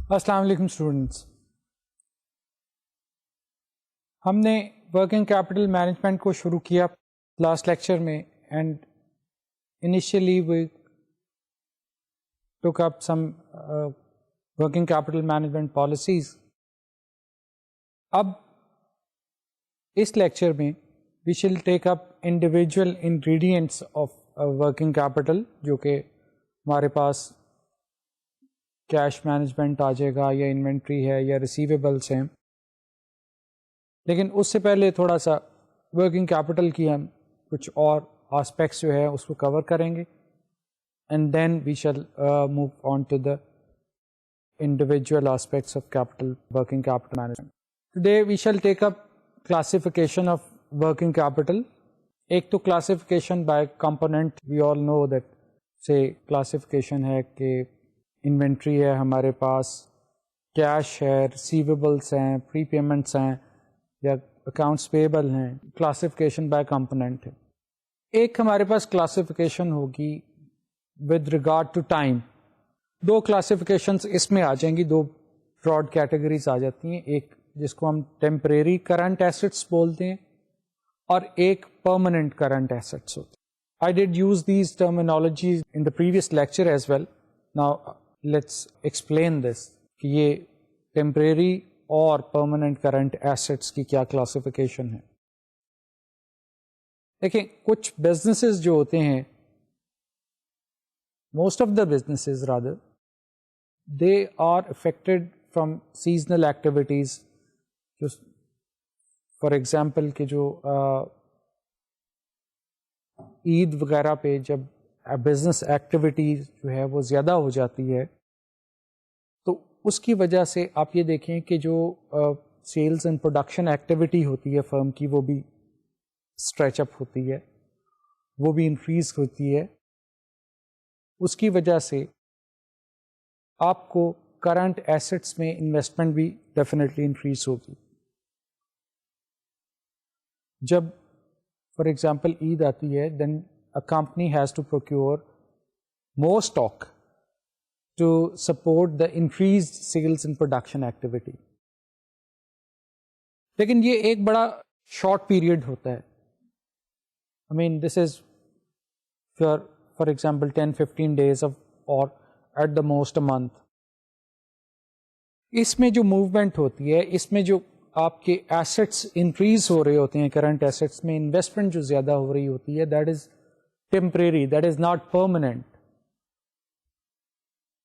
السلام علیکم اسٹوڈنٹس. ہم نے ورکنگ کیپٹل مینجمنٹ کو شروع کیا لاسٹ لیکچر میں and initially we took up some working capital management policies. اب اس لیکچر میں we shall take up individual ingredients of working capital جو کہ ہمارے پاس کیش مینجمنٹ آ جائے گا یا انوینٹری ہے یا ریسیویبلس ہیں. لیکن اس سے پہلے تھوڑا سا ورکنگ کیپٹل کی ہم کچھ اور آسپیکٹس جو ہے اس کو کور کریں گے and then we shall move on to the individual aspects of capital working capital management. Today we shall take up classification of working capital. ایک تو classification by component. We all know that so classification ہے کہ inventory ہے ہمارے پاس, cash ہے, receivables ہیں, پری payments ہیں یا اکاؤنٹس پیبل ہیں. کلاسیفیکیشن بائی کمپوننٹ ہے. ایک ہمارے پاس کلاسیفیکیشن ہوگی ود ریگارڈ ٹو ٹائم. دو کلاسیفیکیشنز اس میں آ جائیں گی, دو براڈ کیٹیگریز آ جاتی ہیں. ایک جس کو ہم ٹیمپریری کرنٹ ایسٹس بولتے ہیں اور ایک پرماننٹ کرنٹ ایسٹس ہوتے ہیں. I did use these terminologies in the previous lecture as well. Now let's explain this کہ یہ ٹیمپریری اور پرماننٹ کرنٹ ایسٹس کی کیا کلاسیفیکیشن ہے. دیکھیں کچھ بزنسز جو ہوتے ہیں, most of the businesses rather, they are affected from seasonal activities. جو فار ایگزامپل کہ جو عید وغیرہ پہ جب بزنس ایکٹیویٹیز جو ہے وہ زیادہ ہو جاتی ہے تو اس کی وجہ سے آپ یہ دیکھیں کہ جو سیلز اینڈ پروڈکشن ایکٹیویٹی ہوتی ہے فرم کی وہ بھی اسٹریچ اپ ہوتی ہے, وہ بھی انکریز ہوتی ہے. اس کی وجہ سے آپ کو کرنٹ ایسٹس میں انویسٹمنٹ بھی ڈیفینیٹلی انکریز ہوگی. جب فار ایگزامپل عید آتی ہے دین a company has to procure more stock to support the increased sales and production activity. لیکن یہ ایک بڑا شارٹ پیریڈ ہوتا ہے. I mean this is for example 10-15 days of or at the most a month. اس میں جو movement ہوتی ہے, اس میں جو آپ کے ایسٹس انکریز ہو رہے ہوتے ہیں, کرنٹ ایسٹس میں انویسٹمنٹ جو زیادہ ہو رہی ہوتی ہے, that is temporary, that is not permanent.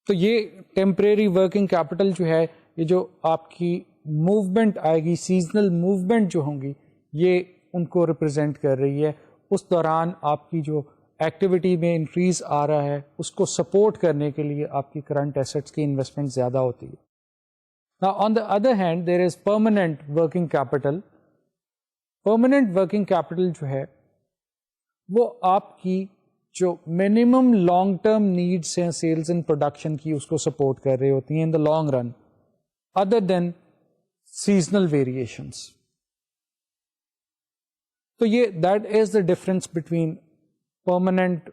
تو یہ ٹیمپریری ورکنگ کیپٹل جو ہے, یہ جو آپ کی موومنٹ آئے گی, سیزنل موومنٹ جو ہوں گی, یہ ان کو ریپرزینٹ کر رہی ہے. اس دوران آپ کی جو ایکٹیویٹی میں انکریز آ رہا ہے اس کو سپورٹ کرنے کے لیے آپ کی کرنٹ ایسٹس کی انویسٹمنٹ زیادہ ہوتی ہے. Now on the other hand there is permanent working capital. Permanent working capital جو ہے وہ آپ کی جو منیمم لانگ ٹرم نیڈس ہیں سیلز اینڈ پروڈکشن کی, اس کو سپورٹ کر رہی ہوتی ہیں in the long run, other than seasonal variations. تو یہ that is the difference between permanent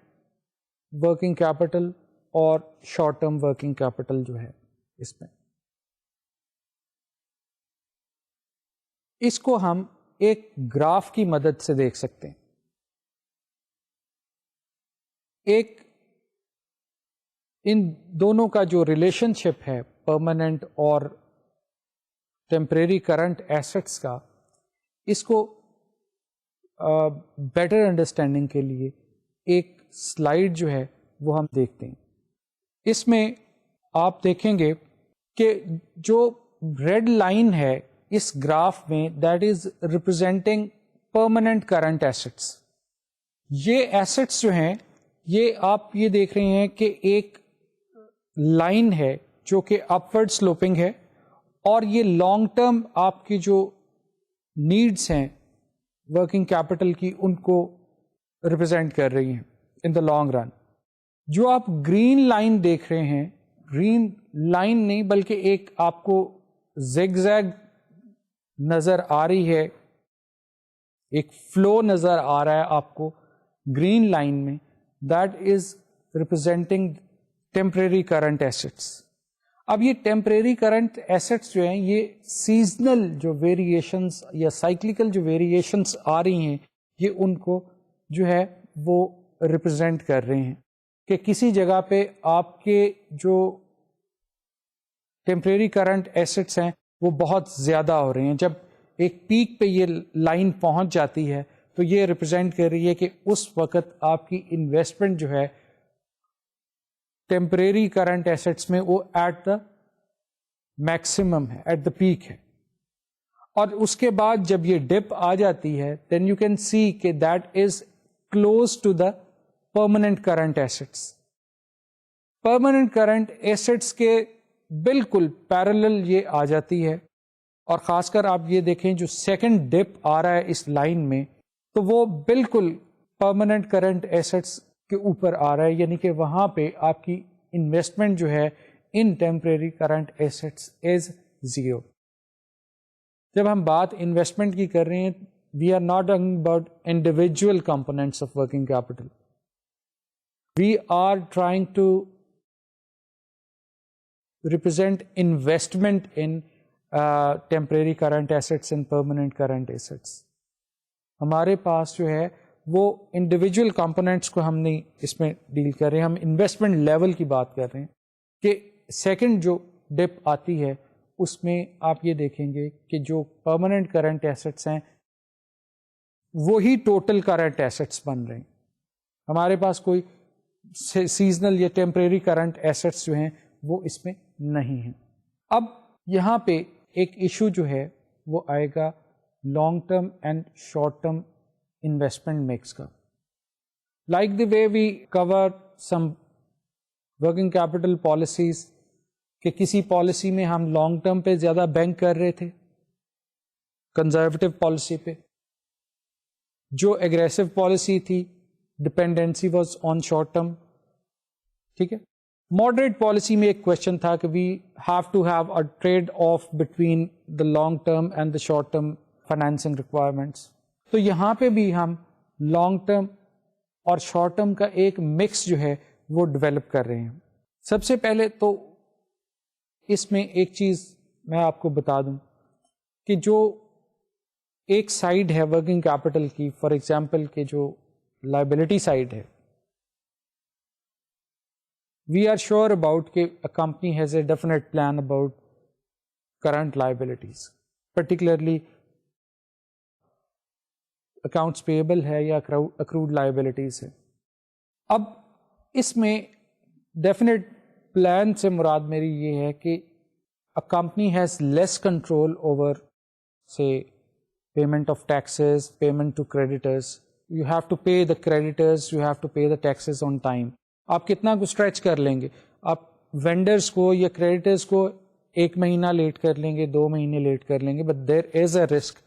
working capital اور شارٹ ٹرم ورکنگ کیپٹل جو ہے اس میں. اس کو ہم ایک گراف کی مدد سے دیکھ سکتے ہیں. ایک ان دونوں کا جو ریلیشن شپ ہے پرماننٹ اور ٹیمپریری کرنٹ ایسٹس کا, اس کو بیٹر انڈرسٹینڈنگ کے لیے ایک سلائیڈ جو ہے وہ ہم دیکھتے ہیں. اس میں آپ دیکھیں گے کہ جو ریڈ لائن ہے اس گراف میں, that is representing permanent current assets. یہ ایسٹس جو ہیں یہ آپ یہ دیکھ رہے ہیں کہ ایک لائن ہے جو کہ اپورڈ سلوپنگ ہے, اور یہ لانگ ٹرم آپ کی جو نیڈس ہیں ورکنگ کیپٹل کی ان کو ریپرزینٹ کر رہی ہیں ان دا لانگ رن. جو آپ گرین لائن دیکھ رہے ہیں, گرین لائن نہیں بلکہ ایک آپ کو زیگ زیگ نظر آ رہی ہے, ایک فلو نظر آ رہا ہے آپ کو گرین لائن میں, that is representing temporary current assets. اب یہ ٹیمپریری کرنٹ ایسٹس جو ہیں یہ سیزنل جو ویریشنس یا سائیکلیکل جو ویریشنس آ رہی ہیں یہ ان کو جو ہے وہ ریپرزینٹ کر رہے ہیں کہ کسی جگہ پہ آپ کے جو ٹیمپریری کرنٹ ایسٹس ہیں وہ بہت زیادہ ہو رہے ہیں. جب ایک پیک پہ یہ لائن پہنچ جاتی ہے تو یہ ریپرزینٹ کر رہی ہے کہ اس وقت آپ کی انویسٹمنٹ جو ہے ٹیمپریری کرنٹ ایسٹس میں وہ ایٹ دا میکسیمم ہے, ایٹ دا پیک ہے. اور اس کے بعد جب یہ ڈپ آ جاتی ہے دین یو کین سی کہ that is close to the permanent current assets. Permanent current assets کے بالکل پیرالل یہ آ جاتی ہے, اور خاص کر آپ یہ دیکھیں جو سیکنڈ ڈپ آ رہا ہے اس لائن میں تو وہ بالکل پرماننٹ کرنٹ ایسٹس کے اوپر آ رہا ہے, یعنی کہ وہاں پہ آپ کی انویسٹمنٹ جو ہے in temporary current assets is zero. جب ہم بات انویسٹمنٹ کی کر رہے ہیں we are not talking about individual components of working capital, we are trying to represent investment in temporary current assets and permanent current assets. ہمارے پاس جو ہے وہ انڈیویجول کمپوننٹس کو ہم نہیں اس میں ڈیل کر رہے ہیں, ہم انویسٹمنٹ لیول کی بات کر رہے ہیں کہ سیکنڈ جو ڈپ آتی ہے اس میں آپ یہ دیکھیں گے کہ جو پرماننٹ کرنٹ ایسٹس ہیں وہی ٹوٹل کرنٹ ایسٹس بن رہے ہیں. ہمارے پاس کوئی سیزنل یا ٹیمپریری کرنٹ ایسٹس جو ہیں وہ اس میں نہیں ہیں. اب یہاں پہ ایک ایشو جو ہے وہ آئے گا long term and short term investment mix کا. Like the way we cover some working capital policies کہ کسی پالیسی میں ہم لانگ ٹرم پہ زیادہ بینک کر رہے تھے کنزرویٹو پالیسی پہ, جو ایگریسو پالیسی تھی dependency was on short term. ٹھیک ہے, ماڈریٹ پالیسی میں ایک کوشچن تھا کہ we have to have a trade off between the long term and the short term financing requirements. تو یہاں پہ بھی ہم لانگ ٹرم اور شارٹ ٹرم کا ایک مکس جو ہے وہ ڈیولپ کر رہے ہیں. سب سے پہلے تو اس میں ایک چیز میں آپ کو بتا دوں کہ جو ایک سائڈ ہے ورکنگ کیپٹل کی, فار ایگزامپل کہ جو لائبلٹی سائڈ ہے, we are sure about کہ a company has a definite plan about current liabilities, particularly accounts payable ہے یا accrued liabilities ہے. اب اس میں definite plan سے مراد میری یہ ہے کہ a company has less control over say payment of taxes, payment to creditors. You have to pay the creditors, you have to pay the taxes on time. آپ کتنا کو اسٹریچ کر لیں گے, آپ وینڈرس کو یا کریڈیٹرس کو 1 مہینہ لیٹ کر لیں گے, 2 مہینے لیٹ کر لیں گے, but there is a risk.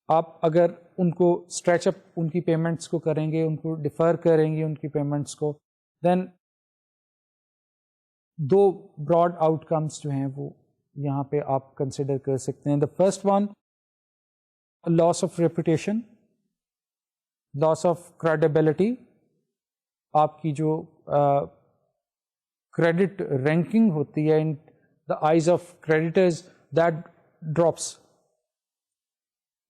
آپ اگر ان کو اسٹریچ اپ ان کی پیمنٹس کو کریں گے, ان کو ڈیفر کریں گے ان کی پیمنٹس کو, دین 2 براڈ آؤٹ کمس جو ہیں وہ یہاں پہ آپ کنسیڈر کر سکتے ہیں. The first one loss of reputation, loss of credibility. آپ کی جو کریڈٹ رینکنگ ہوتی ہے in the eyes of creditors that drops.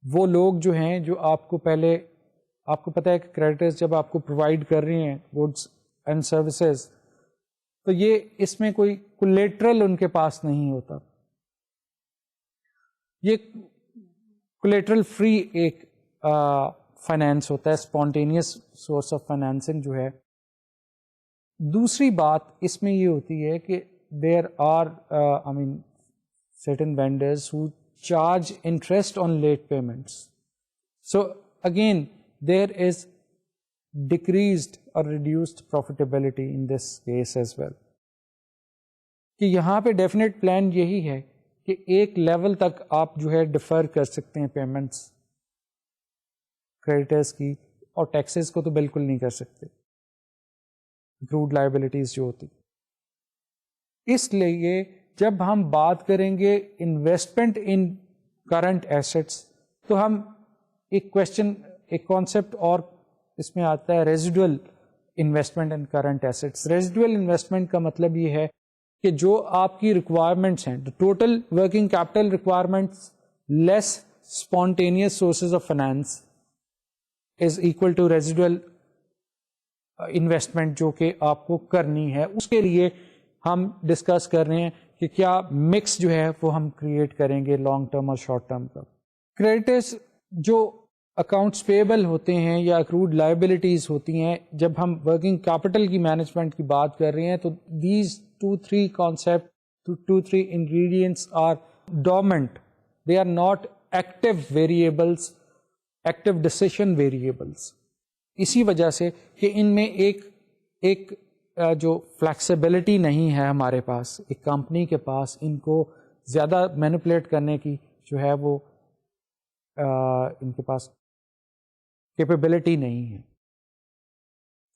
وہ لوگ جو ہیں جو آپ کو پہلے, آپ کو پتہ ہے کہ کریڈیٹرز جب آپ کو پرووائڈ کر رہے ہیں گڈس اینڈ سروسز تو یہ اس میں کوئی کولیٹرل ان کے پاس نہیں ہوتا, یہ کولیٹرل فری ایک فائنینس ہوتا ہے, اسپونٹینیس سورس آف فائنینسنگ جو ہے. دوسری بات اس میں یہ ہوتی ہے کہ there are certain vendors who charge interest on late payments. So again there is decreased or reduced profitability in this case as well. کہ یہاں پہ ڈیفینیٹ پلان یہی ہے کہ ایک لیول تک آپ جو ہے ڈیفر کر سکتے ہیں پیمنٹس کریڈیٹرس کی, اور ٹیکسز کو تو بالکل نہیں کر سکتے, accrued liabilities جو ہوتی. اس لیے جب ہم بات کریں گے انویسٹمنٹ ان کرنٹ ایسٹس تو ہم ایک کوشچن, ایک کانسیپٹ اور اس میں آتا ہے residual investment in current assets. Residual investment کا مطلب یہ ہے کہ جو آپ کی ریکوائرمنٹس ہیں, total working capital requirements less spontaneous sources of finance is equal to residual investment جو کہ آپ کو کرنی ہے. اس کے لیے ہم ڈسکس کر رہے ہیں کہ کیا مکس جو ہے وہ ہم کریٹ کریں گے لانگ ٹرم اور شارٹ ٹرم کا. کریڈٹرز جو اکاؤنٹس پیبل ہوتے ہیں یا اکروڈ لائبلٹیز ہوتی ہیں, جب ہم ورکنگ کیپٹل کی مینجمنٹ کی بات کر رہے ہیں تو these 2-3 concept 2-3 ingredients are dormant. They are not active variables, active decision variables. اسی وجہ سے کہ ان میں ایک جو فلیکسیبلٹی نہیں ہے ہمارے پاس, ایک کمپنی کے پاس ان کو زیادہ مینیپولیٹ کرنے کی جو ہے وہ ان کے پاس کیپیبلٹی نہیں ہے.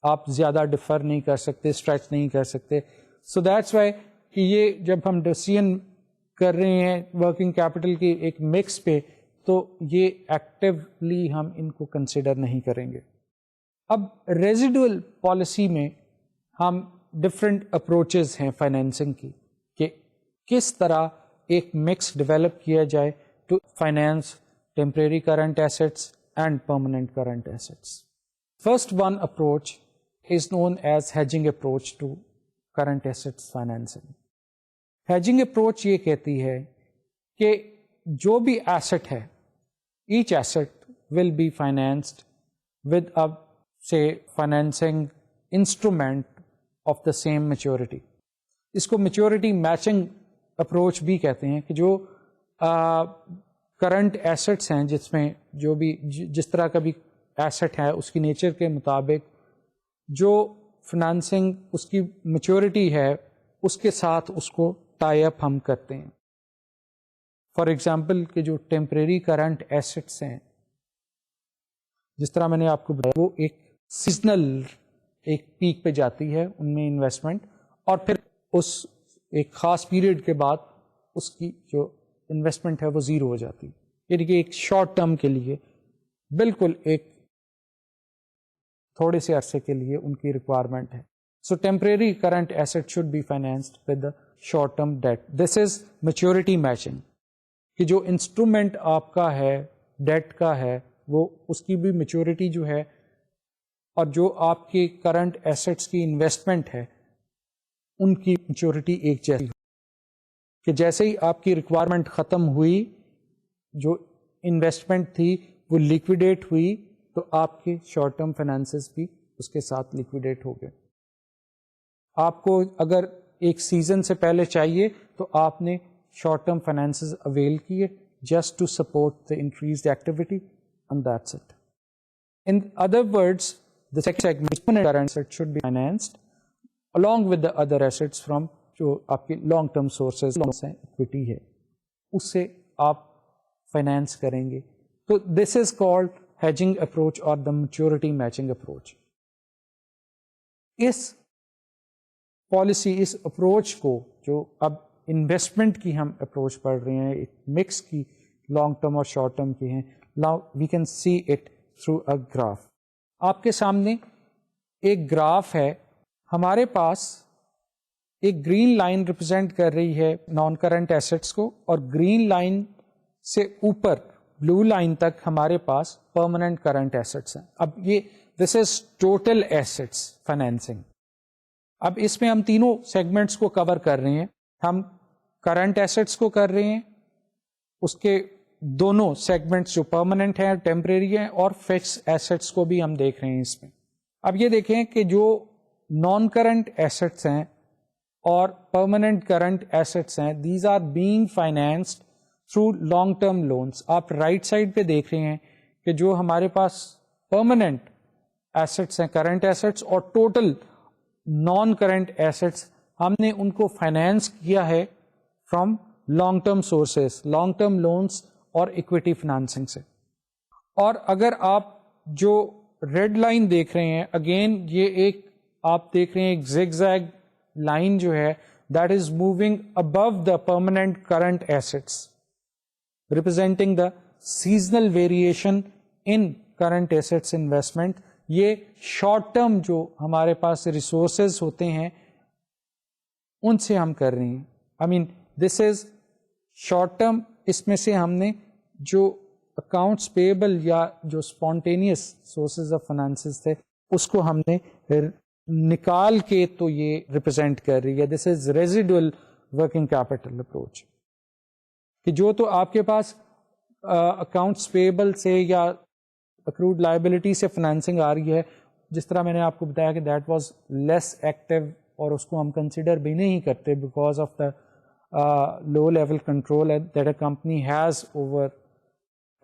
آپ زیادہ ڈیفر نہیں کر سکتے, اسٹریچ نہیں کر سکتے. سو دیٹس وائی کہ یہ جب ہم ڈیسیژن کر رہے ہیں ورکنگ کیپٹل کی ایک مکس پہ, تو یہ ایکٹیولی ہم ان کو کنسیڈر نہیں کریں گے. اب ریزیڈول پالیسی میں ہم ڈفرینٹ اپروچز ہیں فائنینسنگ کی کہ کس طرح ایک مکس ڈیولپ کیا جائے to finance temporary current assets and permanent current assets. First one approach is known as hedging approach to current assets financing. Hedging approach یہ کہتی ہے کہ جو بھی ایسٹ ہے, each asset will be financed with a say financing instrument of the same maturity. اس کو maturity matching approach بھی کہتے ہیں کہ جو کرنٹ ایسٹس ہیں جس میں جو بھی جس طرح کا بھی ایسٹ ہے اس کی نیچر کے مطابق جو فنانسنگ اس کی میچورٹی ہے اس کے ساتھ اس کو ٹائی اپ ہم کرتے ہیں. فار ایگزامپل کہ جو ٹیمپریری کرنٹ ایسٹس ہیں, جس طرح میں نے آپ کو بتایا, وہ ایک سیزنل ایک پیک پہ جاتی ہے ان میں انویسٹمنٹ, اور پھر اس ایک خاص پیریڈ کے بعد اس کی جو انویسٹمنٹ ہے وہ زیرو ہو جاتی ہے. یعنی کہ ایک شارٹ ٹرم کے لیے بالکل ایک تھوڑے سے عرصے کے لیے ان کی ریکوائرمنٹ ہے. So temporary current asset should be financed with the short term debt. This is maturity matching, کہ جو انسٹرومنٹ آپ کا ہے ڈیٹ کا ہے وہ اس کی بھی میچورٹی جو ہے اور جو آپ کی کرنٹ ایسٹس کی انویسٹمنٹ ہے ان کی میچورٹی ایک جیسی, کہ جیسے ہی آپ کی ریکوائرمنٹ ختم ہوئی, جو انویسٹمنٹ تھی وہ لیکویڈیٹ ہوئی, تو آپ کے شارٹ ٹرم فائنانسز بھی اس کے ساتھ لیکویڈیٹ ہو گئے. آپ کو اگر ایک سیزن سے پہلے چاہیے تو آپ نے شارٹ ٹرم فائنانسز اویل کیے just to support the increased activity, and that's it. In other words, the second segment current assets should be financed along with the other assets from جو آپ کی لانگ ٹرم سورسز ہیں, equity ہے, اس سے آپ finance کریں گے. تو this is called hedging approach اور دا میچورٹی میچنگ اپروچ. اس پالیسی, اس اپروچ کو جو اب انویسٹمنٹ کی ہم اپروچ پڑھ رہے ہیں, ایک مکس کی لانگ ٹرم اور شارٹ ٹرم کی ہیں. Now we can see it through a graph. آپ کے سامنے ایک گراف ہے, ہمارے پاس ایک گرین لائن ریپرزینٹ کر رہی ہے نان کرنٹ ایسٹس کو, اور گرین لائن سے اوپر بلو لائن تک ہمارے پاس پرماننٹ کرنٹ ایسٹس ہیں. اب یہ دس از ٹوٹل ایسٹس فائنینسنگ. اب اس میں ہم تینوں سیگمنٹس کو کور کر رہے ہیں. ہم کرنٹ ایسٹس کو کر رہے ہیں, اس کے دونوں سیگمنٹس جو پرماننٹ ہیں ٹیمپریری ہیں, اور فکس ایسٹس کو بھی ہم دیکھ رہے ہیں اس میں. اب یہ دیکھیں کہ جو نان کرنٹ ایسٹس ہیں اور پرماننٹ کرنٹ ایسٹس ہیں, these are being financed through long term loans. آپ رائٹ سائڈ پہ دیکھ رہے ہیں کہ جو ہمارے پاس پرماننٹ ایسٹس ہیں, کرنٹ ایسٹس اور ٹوٹل نان کرنٹ ایسٹس, ہم نے ان کو فائنینس کیا ہے from long term sources, long term loans اور اکویٹی فائنانسنگ سے. اور اگر آپ جو ریڈ لائن دیکھ رہے ہیں, اگین یہ ایک آپ دیکھ رہے ہیں ایک زگ زیگ لائن جو ہے, that is moving above the permanent current assets, representing the seasonal variation in current assets investment. یہ شارٹ ٹرم جو ہمارے پاس ریسورسز ہوتے ہیں ان سے ہم کر رہے ہیں. آئی مین دس از شارٹ ٹرم. اس میں سے ہم نے جو اکاؤنٹس پیبل یا جو اسپونٹینیس سورسز آف فائنانسز تھے اس کو ہم نے نکال کے تو یہ ریپرزینٹ کر رہی ہے. دس از ریزیڈول ورکنگ کیپٹل اپروچ, کہ جو تو آپ کے پاس اکاؤنٹس پیبل سے یا اکروڈ لائبلٹی سے فائنینسنگ آ رہی ہے, جس طرح میں نے آپ کو بتایا کہ دیٹ واز لیس ایکٹیو اور اس کو ہم کنسیڈر بھی نہیں کرتے because of the low level control that a company has over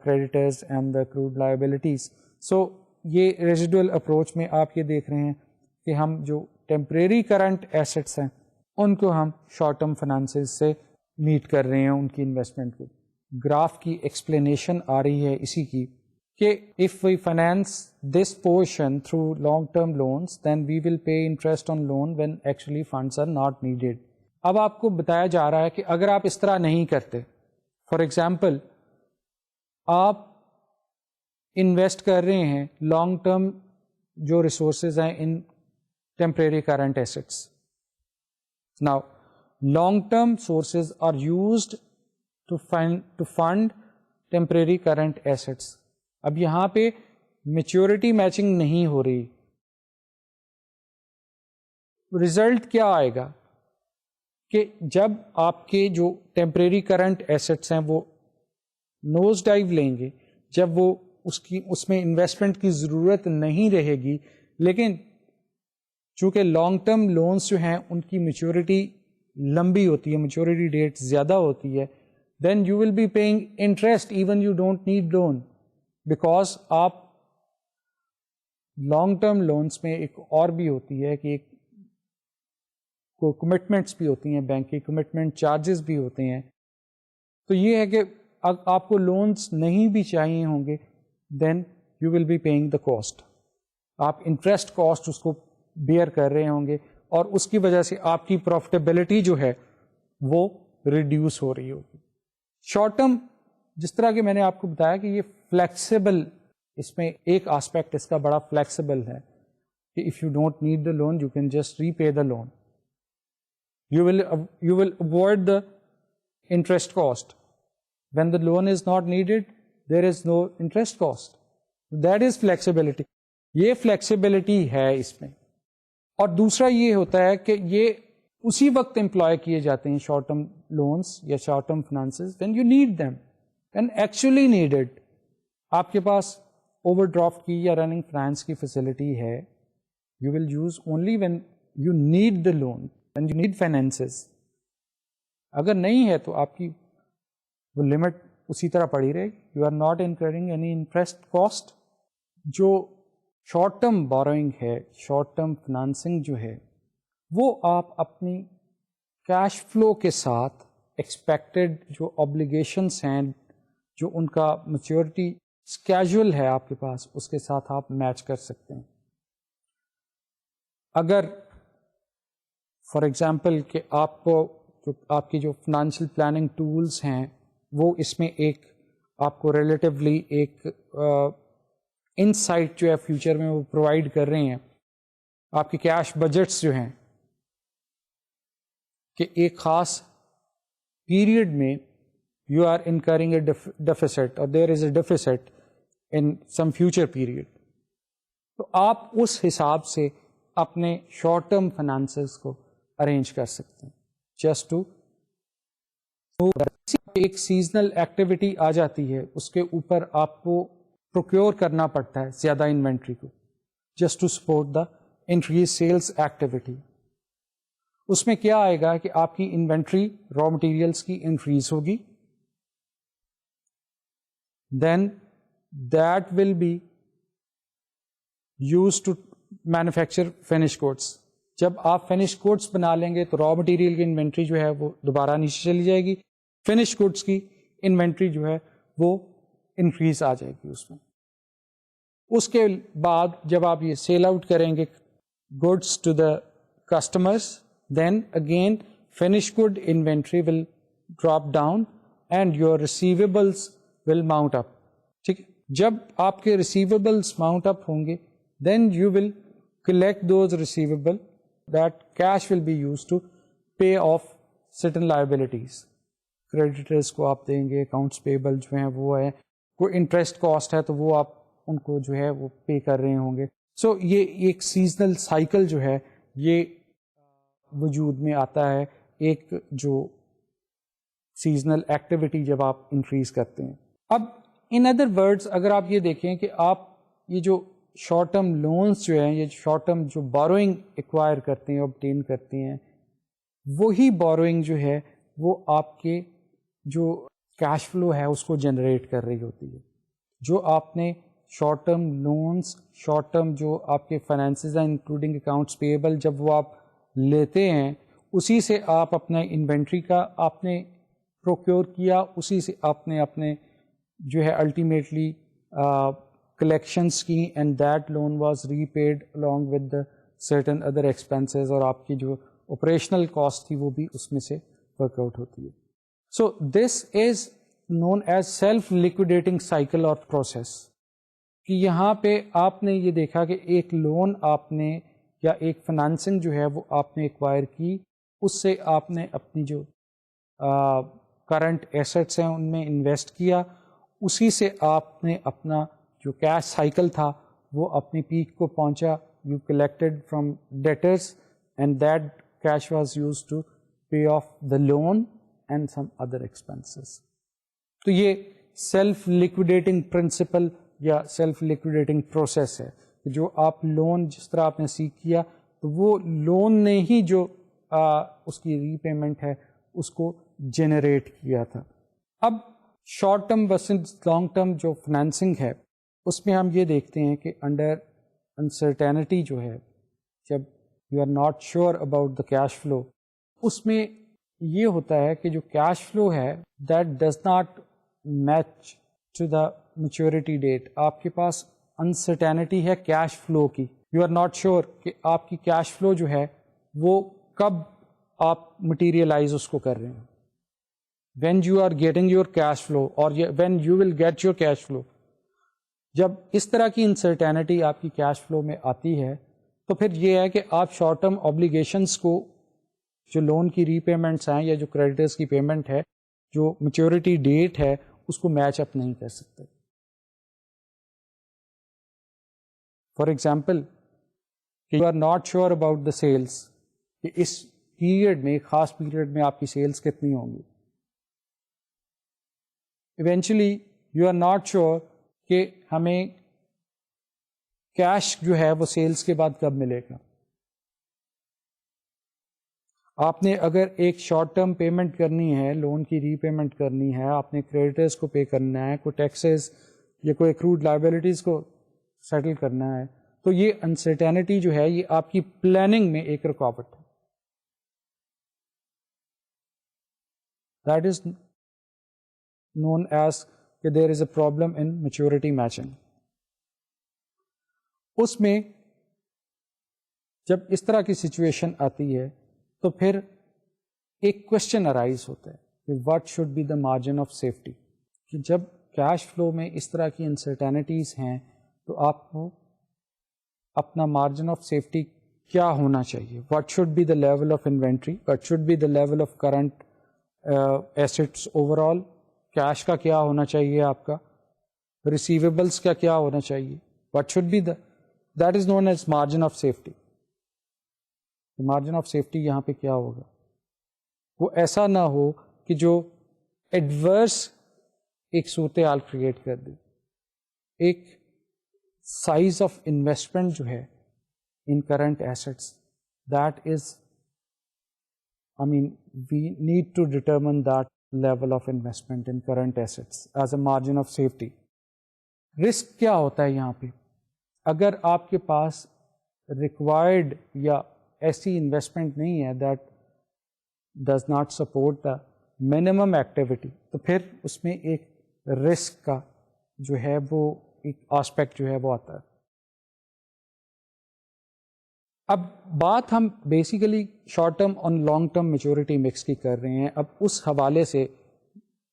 creditors and the accrued liabilities. So یہ ریزیڈول اپروچ میں آپ یہ دیکھ رہے ہیں کہ ہم جو ٹیمپریری کرنٹ ایسٹس ہیں ان کو ہم شارٹ ٹرم فائنانسز سے میٹ کر رہے ہیں ان کی انویسٹمنٹ کو. گراف کی ایکسپلینیشن آ رہی ہے اسی کی کہ if we finance this portion through long term loans then we will pay interest on loan when actually funds are not needed. اب آپ کو بتایا جا رہا ہے کہ اگر آپ اس طرح نہیں کرتے, فار ایگزامپل آپ انویسٹ کر رہے ہیں لانگ ٹرم جو ریسورسز ہیں in temporary current assets. Now long term sources are used to fund temporary current assets. اب یہاں پہ میچورٹی میچنگ نہیں ہو رہی. ریزلٹ کیا آئے گا کہ جب آپ کے جو ٹیمپریری کرنٹ ایسٹس ہیں وہ نوز ڈائیو لیں گے, جب وہ اس میں انویسٹمنٹ کی ضرورت نہیں رہے گی, لیکن چونکہ لانگ ٹرم لونس جو ہیں ان کی میچورٹی لمبی ہوتی ہے, میچورٹی ڈیٹ زیادہ ہوتی ہے, then you will be paying interest even you don't need loan, because آپ لانگ ٹرم لونس میں ایک اور بھی ہوتی ہے کہ ایک کو کمٹمنٹس بھی ہوتی ہیں, بینک کی کمٹمنٹ چارجز بھی ہوتے ہیں. تو یہ ہے کہ آپ کو لونس نہیں بھی چاہیے ہوں گے then you will be paying the cost. آپ انٹرسٹ کاسٹ اس کو بیئر کر رہے ہوں گے اور اس کی وجہ سے آپ کی پروفٹیبلٹی جو ہے وہ ریڈیوس ہو رہی ہوگی. شارٹ ٹرم جس طرح کہ میں نے آپ کو بتایا کہ یہ فلیکسیبل, اس میں ایک آسپیکٹ اس کا بڑا فلیکسیبل ہے کہ if you don't need the loan you can just repay the loan. You will avoid the interest cost. When the loan is not needed, there is no interest cost. That is flexibility. یہ flexibility ہے اس میں. اور دوسرا یہ ہوتا ہے کہ یہ اسی وقت امپلوائے کیے جاتے ہیں شارٹ ٹرم لونس یا short term finances when you need them, when actually needed. آپ کے پاس اوور ڈرافٹ کی یا رننگ فائنانس کی فیسلٹی ہے, you will use only when you need the loan. And you need finances. اگر نہیں ہے تو آپ کی وہ لمٹ اسی طرح پڑی رہے گی. You are not incurring any interest cost. جو شارٹ ٹرم بوروئنگ ہے, شارٹ ٹرم فائنانسنگ جو ہے, وہ آپ اپنی کیش فلو کے ساتھ ایکسپیکٹڈ جو آبلیگیشنس ہیں, جو ان کا میچورٹی اسکیجول ہے آپ کے پاس, اس کے ساتھ آپ میچ کر سکتے ہیں. اگر فار ایگزامپل کہ آپ کو آپ کی جو فائنینشیل پلاننگ ٹولس ہیں وہ اس میں ایک آپ کو ریلیٹیولی ایک انسائٹ جو ہے فیوچر میں وہ پرووائڈ کر رہے ہیں. آپ کی کیش بجٹس جو ہیں کہ ایک خاص پیریڈ میں you are incurring a deficit اور there is a deficit in some future period, تو آپ اس حساب سے اپنے شارٹ ٹرم فائنانسز کو ارینج کر سکتے ہیں. جسٹ ٹو ایک سیزنل ایکٹیویٹی آ جاتی ہے, اس کے اوپر آپ کو پروکیور کرنا پڑتا ہے زیادہ انوینٹری کو, just to support the increase sales activity. اس میں کیا آئے گا کہ آپ کی انوینٹری را مٹیریلس کی انکریز ہوگی, then that will be use to manufacture finish goods. جب آپ فنش گوڈس بنا لیں گے تو را مٹیریل کی انوینٹری جو ہے وہ دوبارہ نیچے چلی جائے گی, فنش گوڈس کی انوینٹری جو ہے وہ انکریز آ جائے گی اس میں. اس کے بعد جب آپ یہ سیل آؤٹ کریں گے goods to the customers, then again finish good inventory will drop down and your receivables will mount up. ٹھیک ہے, جب آپ کے ریسیویبلس ماؤنٹ اپ ہوں گے then you will collect those receivable, that cash will be used to pay off certain liabilities. Creditors کو آپ دیں گے, اکاؤنٹس پیبل جو ہیں وہ ہے, کوئی انٹرسٹ کاسٹ ہے تو وہ آپ ان کو جو ہے وہ پے کر رہے ہوں گے. سو یہ ایک سیزنل سائیکل جو ہے یہ وجود میں آتا ہے, ایک جو سیزنل ایکٹیویٹی جب آپ انکریز کرتے ہیں. اب ان ادر ورڈز اگر آپ یہ دیکھیں کہ آپ یہ جو شارٹ ٹرم لونس جو ہیں, یہ شارٹ ٹرم جو بوروئنگ ایکوائر کرتے ہیں, obtain کرتے ہیں, وہی بوروئنگ جو ہے وہ آپ کے جو کیش فلو ہے اس کو جنریٹ کر رہی ہوتی ہے. جو آپ نے short term loans, short term جو آپ کے فائنینسز ہیں انکلوڈنگ اکاؤنٹس پیبل, جب وہ آپ لیتے ہیں اسی سے آپ اپنے انوینٹری کا آپ نے پروکیور کیا, اسی سے آپ نے اپنے جو ہے الٹیمیٹلی کلیکشنس کی, and that loan was repaid along with the certain other expenses, اور آپ کی جو آپریشنل کاسٹ تھی وہ بھی اس میں سے ورک آؤٹ ہوتی ہے. سو دس از نون ایز سیلف لیکوڈیٹنگ سائیکل اور پروسیس, کہ یہاں پہ آپ نے یہ دیکھا کہ ایک لون آپ نے یا ایک فنانسنگ جو ہے وہ آپ نے ایکوائر کی, اس سے آپ نے اپنی جو کرنٹ ایسٹس ہیں ان میں انویسٹ کیا, اسی سے آپ نے اپنا جو کیش سائیکل تھا وہ اپنی پیک کو پہنچا. You collected from debtors and that cash was use to pay off the loan and some other expenses. تو یہ سیلف لیکوڈیٹنگ پرنسپل یا سیلف لیکوڈیٹنگ پروسیس ہے, جو آپ لون جس طرح آپ نے سیکھ کیا تو وہ لون نے ہی جو اس کی ری پیمنٹ ہے اس کو جنریٹ کیا تھا. اب short term versus long term جو فنانسنگ ہے اس میں ہم یہ دیکھتے ہیں کہ انڈر انسرٹینٹی جو ہے, جب you are not sure about the cash flow, اس میں یہ ہوتا ہے کہ جو کیش فلو ہے that does not match to the maturity date. آپ کے پاس انسرٹینٹی ہے کیش فلو کی, یو آر ناٹ شیور کہ آپ کی کیش فلو جو ہے وہ کب آپ مٹیریلائز اس کو کر رہے ہیں. When you are getting your cash flow اور when you will get your cash flow, جب اس طرح کی انسرٹینٹی آپ کی کیش فلو میں آتی ہے تو پھر یہ ہے کہ آپ شارٹ ٹرم اوبلیگیشنس کو, جو لون کی ری پیمنٹس ہیں یا جو کریڈیٹرس کی پیمنٹ ہے, جو میچورٹی ڈیٹ ہے اس کو میچ اپ نہیں کر سکتے. For example you are not sure about the sales, کہ اس پیریڈ میں, خاص پیریڈ میں آپ کی سیلس کتنی ہوں گی. Eventually you are not sure کہ ہمیں کیش جو ہے وہ سیلس کے بعد کب ملے گا. آپ نے اگر ایک شارٹ ٹرم پیمنٹ کرنی ہے, لون کی ری پیمنٹ کرنی ہے, آپ نے کریڈیٹرس کو پے کرنا ہے, کوئی ٹیکسز یا کوئی ایکروڈ لائبلٹیز کو سیٹل کرنا ہے, تو یہ انسرٹینٹی جو ہے یہ آپ کی پلاننگ میں ایک رکاوٹ ہے. دیٹ از known as کہ there is a problem in maturity matching. اس میں جب اس طرح کی سچویشن آتی ہے تو پھر ایک کوشچن ارائز ہوتا ہے کہ what should be the margin of safety, کہ جب کیش فلو میں اس طرح کی انسرٹینٹیز ہیں تو آپ کو اپنا مارجن آف سیفٹی کیا ہونا چاہیے. what should be the level of inventory, what should be the level of current assets overall, cash کا کیا ہونا چاہیے, آپ کا ریسیویبلس کا کیا ہونا چاہیے, what should be that is known as margin of safety. Margin of safety یہاں پہ کیا ہوگا, وہ ایسا نہ ہو کہ جو ایڈورس ایک صورتحال کریٹ کر دے. ایک سائز آف انویسٹمنٹ جو ہے ان current assets, that is we need to determine that level of investment in current assets as a margin of safety. Risk کیا ہوتا ہے یہاں پہ, اگر آپ کے پاس ریکوائرڈ یا ایسی انویسٹمنٹ نہیں ہے that does not support the minimum activity, تو پھر اس میں ایک رسک کا جو ہے وہ ایک آسپیکٹ جو ہے وہ آتا ہے. اب بات ہم بیسیکلی شارٹ ٹرم اور لانگ ٹرم میچورٹی مکس کی کر رہے ہیں. اب اس حوالے سے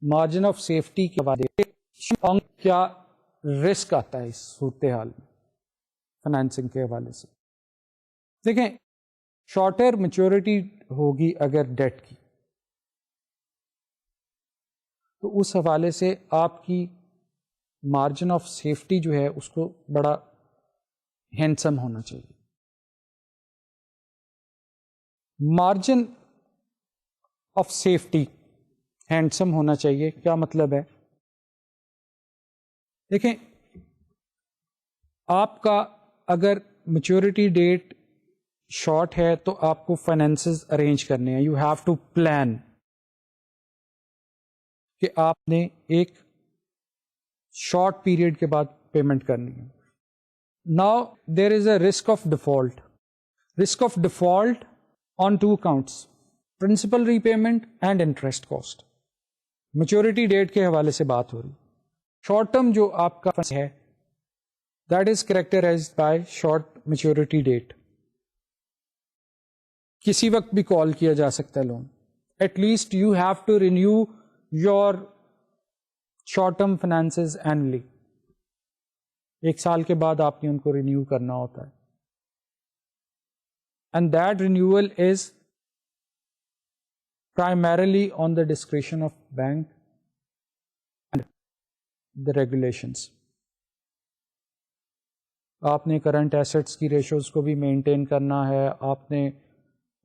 مارجن آف سیفٹی کے حوالے سے کیا رسک آتا ہے اس صورتحال میں فنانسنگ کے حوالے سے. دیکھیں شارٹر میچورٹی ہوگی اگر ڈیٹ کی، تو اس حوالے سے آپ کی مارجن آف سیفٹی جو ہے اس کو بڑا ہینڈسم ہونا چاہیے. مارجن آف سیفٹی ہینڈسم ہونا چاہیے، کیا مطلب ہے؟ دیکھیں، آپ کا اگر میچورٹی ڈیٹ شارٹ ہے تو آپ کو فائنینسز ارینج کرنے ہیں. یو ہیو ٹو پلان کہ آپ نے ایک شارٹ پیریڈ کے بعد پیمنٹ کرنی ہے. Now there is a risk of default. Risk of default on two accounts, principal repayment and interest cost. Maturity date کے حوالے سے بات ہو رہی. شارٹ ٹرم جو آپ کا ہے that is characterized by short maturity date. کسی وقت بھی کال کیا جا سکتا ہے loan. At least you have to renew your short term finances annually. 1 سال کے بعد آپ نے ان کو رینیو کرنا ہوتا ہے. And that renewal is primarily on the discretion of bank and the regulations. آپ نے کرنٹ ایسٹس کی ریشوز کو بھی مینٹین کرنا ہے، آپ نے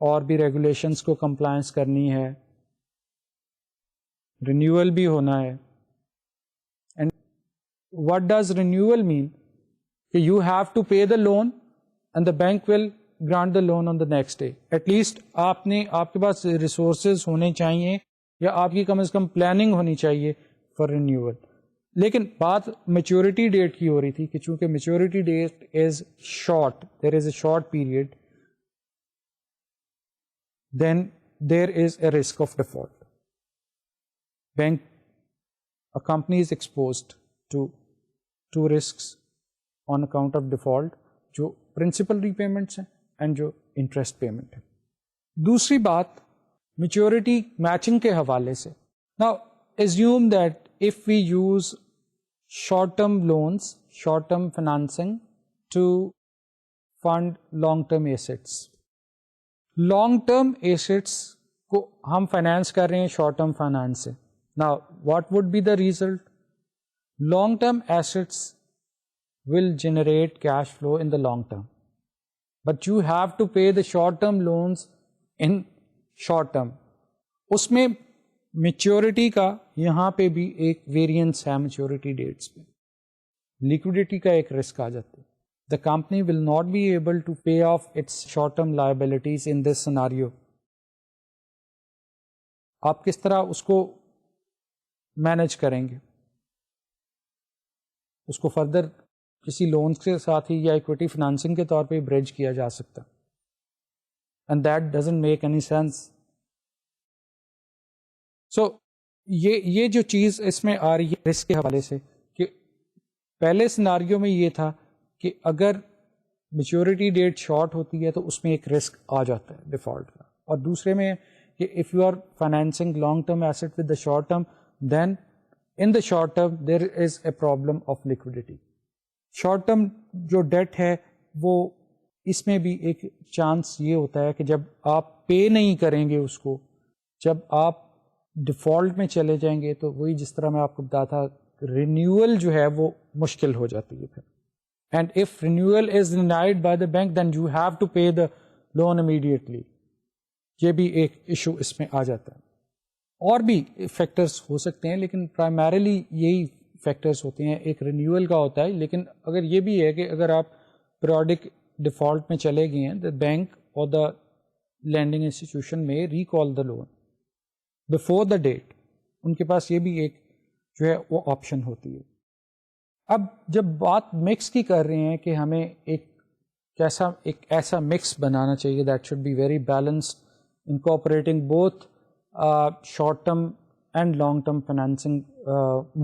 اور بھی ریگولیشنس کو کمپلائنس کرنی ہے، رینیول بھی ہونا ہے. And what does renewal mean؟ کہ you have to pay the loan and the bank will grant the loan on the next day. At least آپ کے پاس ریسورسز ہونے چاہیے یا آپ کی کم از کم پلاننگ ہونی چاہیے فار رینیول. لیکن بات میچورٹی ڈیٹ کی ہو رہی تھی کہ چونکہ maturity date is short, there is a short period, then there is a risk of default. Bank a company is exposed to two risks on account of default، جو principal ری payments ہیں and جو interest payment ہے. دوسری بات maturity matching کے حوالے سے. Now assume that if we use short term loans, short term financing to fund long term assets. Long term assets کو ہم فائنانس کر رہے ہیں شارٹ ٹرم فائنانس سے. Now what would be the result? Long term assets will generate cash flow in the long term, but you have to pay the short term loans in short term. اس میں maturity کا یہاں پہ بھی ایک variance ہے maturity dates پہ. Liquidity کا ایک رسک آ جاتا ہے. The company will not be able to pay off its short term liabilities in this scenario. آپ کس طرح اس کو مینج کریں گے؟ اس کو فردر کسی لونز کے ساتھ ہی یا ایکویٹی فائنانسنگ کے طور پہ بریج کیا جا سکتا. And that doesn't make any sense. So یہ جو چیز اس میں آ رہی ہے رسک کے حوالے سے کہ پہلے سیناریو میں یہ تھا کہ اگر میچورٹی ڈیٹ شارٹ ہوتی ہے تو اس میں ایک رسک آ جاتا ہے ڈیفالٹ کا، اور دوسرے میں کہ if you are financing long term asset with the short term then in the short term there is a problem of liquidity. Short term جو ڈیٹ ہے وہ اس میں بھی ایک چانس یہ ہوتا ہے کہ جب آپ پے نہیں کریں گے اس کو، جب آپ ڈیفالٹ میں چلے جائیں گے تو وہی جس طرح میں آپ کو بتایا تھا رینیول جو ہے وہ مشکل ہو جاتی ہے پھر. And if renewal is denied by the bank then you have to pay the loan immediately. یہ بھی ایک ایشو اس میں آ جاتا ہے. اور بھی فیکٹرز ہو سکتے ہیں لیکن پرائمریلی یہی فیکٹرز ہوتے ہیں. ایک رینیول کا ہوتا ہے، لیکن اگر یہ بھی ہے کہ اگر آپ پیریوڈک ڈیفالٹ میں چلے گئے ہیں، دا بینک اور دا لینڈنگ انسٹیٹیوشن میں recall the loan before the date. ان کے پاس یہ بھی ایک جو ہے وہ آپشن ہوتی ہے. اب جب بات مکس کی کر رہے ہیں کہ ہمیں ایک ایسا مکس بنانا چاہیے that should be very balanced incorporating both short term and long term financing